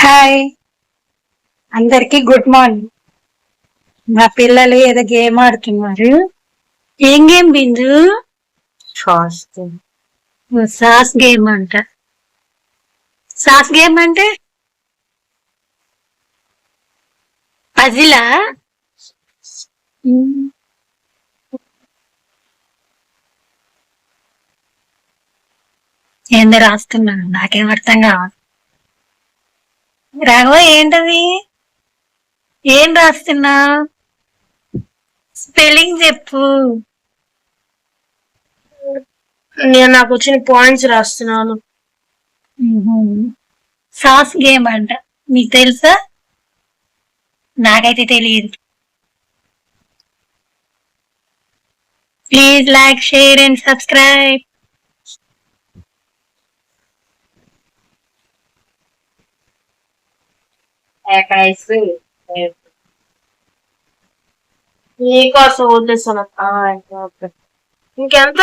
Hi, అందరికి good morning. మా పిల్లలు ఏదో గేమ్ ఆడుతున్నారు. ఏం గేమ్ బిందు? సాస్ గేమ్ అంట. సాస్ గేమ్ అంటే పజిలా? ఏందో రాస్తున్నాను, నాకేం అర్థం కావాలి. రాఘవ, ఏంటది? ఏం రాస్తున్నా? స్పెల్లింగ్ చెప్పు. నేను నాకు వచ్చిన పాయింట్స్ రాస్తున్నాను. సాస్ గేమ్ అంట. మీకు తెలుసా? నాకైతే తెలియదు. Please like, share and subscribe. నీకోసం వదిలేస్తాను. ఇంకెంత